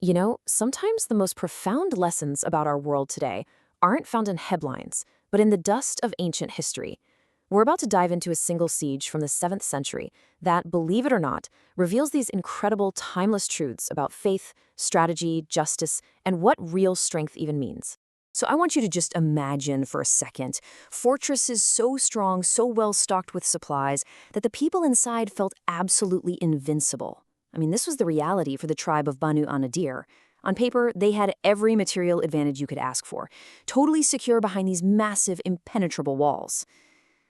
You know, sometimes the most profound lessons about our world today aren't found in headlines, but in the dust of ancient history. We're about to dive into a single siege from the 7th century that, believe it or not, reveals these incredible, timeless truths about faith, strategy, justice, and what real strength even means. So I want you to just imagine for a second fortresses so strong, so well stocked with supplies that the people inside felt absolutely invincible. I mean, this was the reality for the tribe of Banu An-Nadeer. On paper, they had every material advantage you could ask for, totally secure behind these massive, impenetrable walls.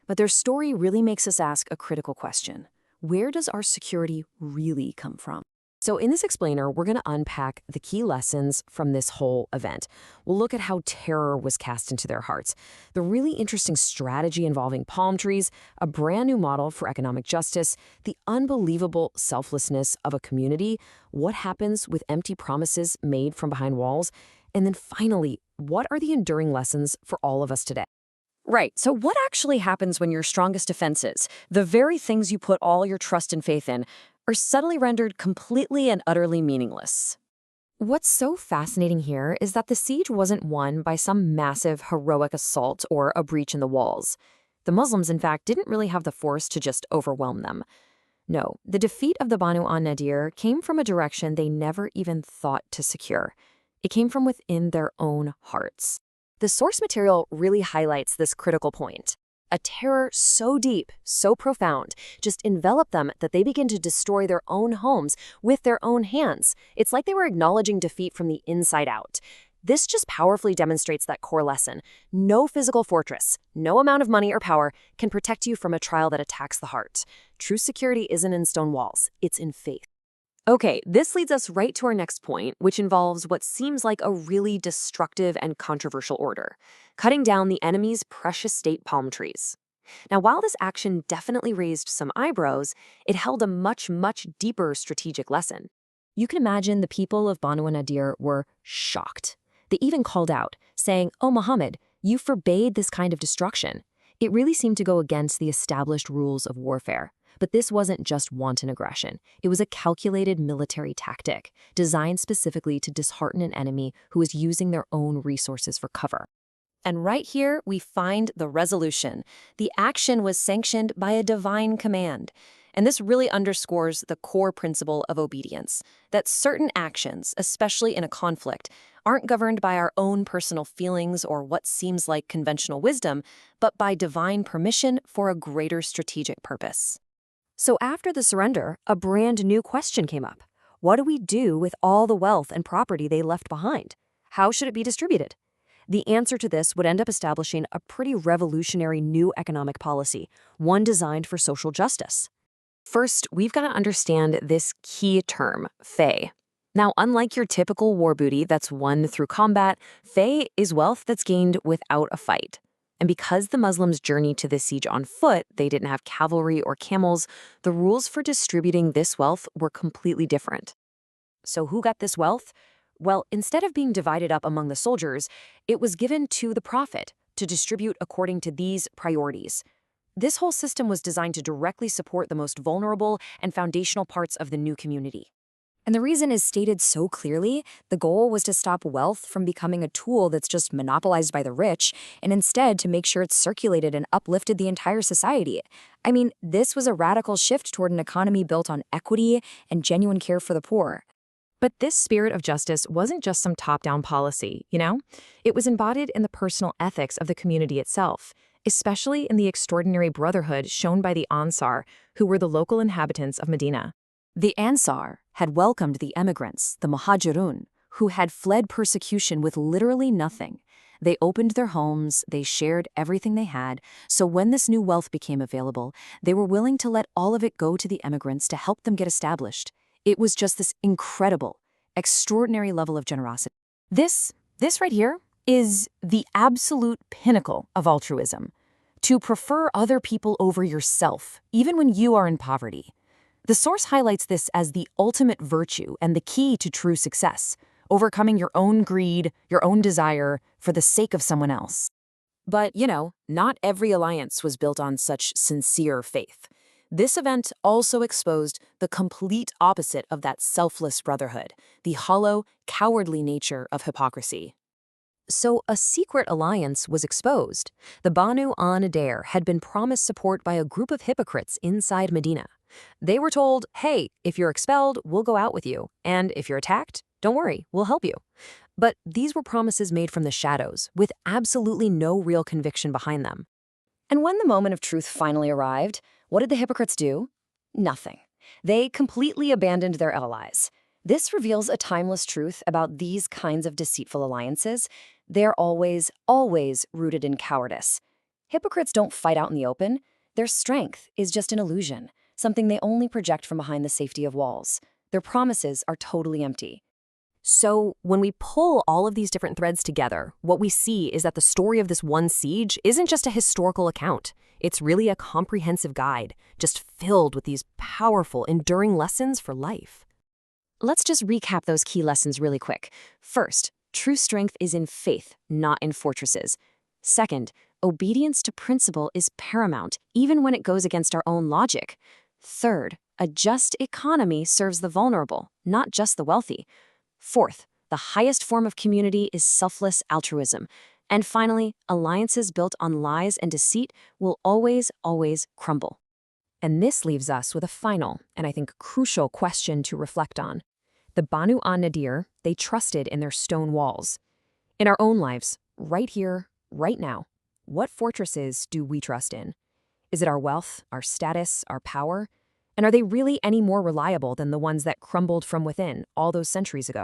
But their story really makes us ask a critical question. Where does our security really come from? So in this explainer, we're going to unpack the key lessons from this whole event. We'll look at how terror was cast into their hearts, the really interesting strategy involving palm trees, a brand new model for economic justice, the unbelievable selflessness of a community, what happens with empty promises made from behind walls, and then finally, what are the enduring lessons for all of us today? Right, so what actually happens when your strongest defenses, the very things you put all your trust and faith in, are suddenly rendered completely and utterly meaningless? What's so fascinating here is that the siege wasn't won by some massive, heroic assault or a breach in the walls. The Muslims, in fact, didn't really have the force to just overwhelm them. No, the defeat of the Banu An-Nadeer came from a direction they never even thought to secure. It came from within their own hearts. The source material really highlights this critical point. A terror so deep, so profound, just enveloped them that they begin to destroy their own homes with their own hands. It's like they were acknowledging defeat from the inside out. This just powerfully demonstrates that core lesson. No physical fortress, no amount of money or power can protect you from a trial that attacks the heart. True security isn't in stone walls, it's in faith. Okay, this leads us right to our next point, which involves what seems like a really destructive and controversial order: cutting down the enemy's precious state palm trees. Now, while this action definitely raised some eyebrows, it held a much, much deeper strategic lesson. You can imagine the people of Banu An-Nadeer were shocked. They even called out, saying, "Oh, Muhammad, you forbade this kind of destruction." It really seemed to go against the established rules of warfare. But this wasn't just wanton aggression. It was a calculated military tactic, designed specifically to dishearten an enemy who was using their own resources for cover. And right here, we find the resolution. The action was sanctioned by a divine command. And this really underscores the core principle of obedience, that certain actions, especially in a conflict, aren't governed by our own personal feelings or what seems like conventional wisdom, but by divine permission for a greater strategic purpose. So after the surrender, a brand new question came up. What do we do with all the wealth and property they left behind? How should it be distributed? The answer to this would end up establishing a pretty revolutionary new economic policy, one designed for social justice. First, we've got to understand this key term, fey. Now, unlike your typical war booty that's won through combat, fey is wealth that's gained without a fight. And because the Muslims journeyed to the siege on foot, they didn't have cavalry or camels, the rules for distributing this wealth were completely different. So who got this wealth? Well, instead of being divided up among the soldiers, it was given to the prophet to distribute according to these priorities. This whole system was designed to directly support the most vulnerable and foundational parts of the new community. And the reason is stated so clearly. The goal was to stop wealth from becoming a tool that's just monopolized by the rich, and instead to make sure it's circulated and uplifted the entire society. I mean, this was a radical shift toward an economy built on equity and genuine care for the poor. But this spirit of justice wasn't just some top-down policy, you know? It was embodied in the personal ethics of the community itself, especially in the extraordinary brotherhood shown by the Ansaar, who were the local inhabitants of Medina. The Ansaar had welcomed the emigrants, the Muhaajiroon, who had fled persecution with literally nothing. They opened their homes, they shared everything they had, so when this new wealth became available, they were willing to let all of it go to the emigrants to help them get established. It was just this incredible, extraordinary level of generosity. This right here is the absolute pinnacle of altruism. To prefer other people over yourself, even when you are in poverty. The source highlights this as the ultimate virtue and the key to true success, overcoming your own greed, your own desire, for the sake of someone else. But, you know, not every alliance was built on such sincere faith. This event also exposed the complete opposite of that selfless brotherhood, the hollow, cowardly nature of hypocrisy. So a secret alliance was exposed. The Banu An-Nadeer had been promised support by a group of hypocrites inside Medina. They were told, hey, if you're expelled, we'll go out with you, and if you're attacked, don't worry, we'll help you. But these were promises made from the shadows, with absolutely no real conviction behind them. And when the moment of truth finally arrived, what did the hypocrites do? Nothing. They completely abandoned their allies. This reveals a timeless truth about these kinds of deceitful alliances. They're always, always rooted in cowardice. Hypocrites don't fight out in the open. Their strength is just an illusion, something they only project from behind the safety of walls. Their promises are totally empty. So, when we pull all of these different threads together, what we see is that the story of this one siege isn't just a historical account. It's really a comprehensive guide, just filled with these powerful, enduring lessons for life. Let's just recap those key lessons really quick. First, true strength is in faith, not in fortresses. Second, obedience to principle is paramount, even when it goes against our own logic. Third, a just economy serves the vulnerable, not just the wealthy. Fourth, the highest form of community is selfless altruism. And finally, alliances built on lies and deceit will always, always crumble. And this leaves us with a final, and I think crucial question to reflect on. The Banu An-Nadeer, they trusted in their stone walls. In our own lives, right here, right now, what fortresses do we trust in? Is it our wealth, our status, our power? And are they really any more reliable than the ones that crumbled from within all those centuries ago?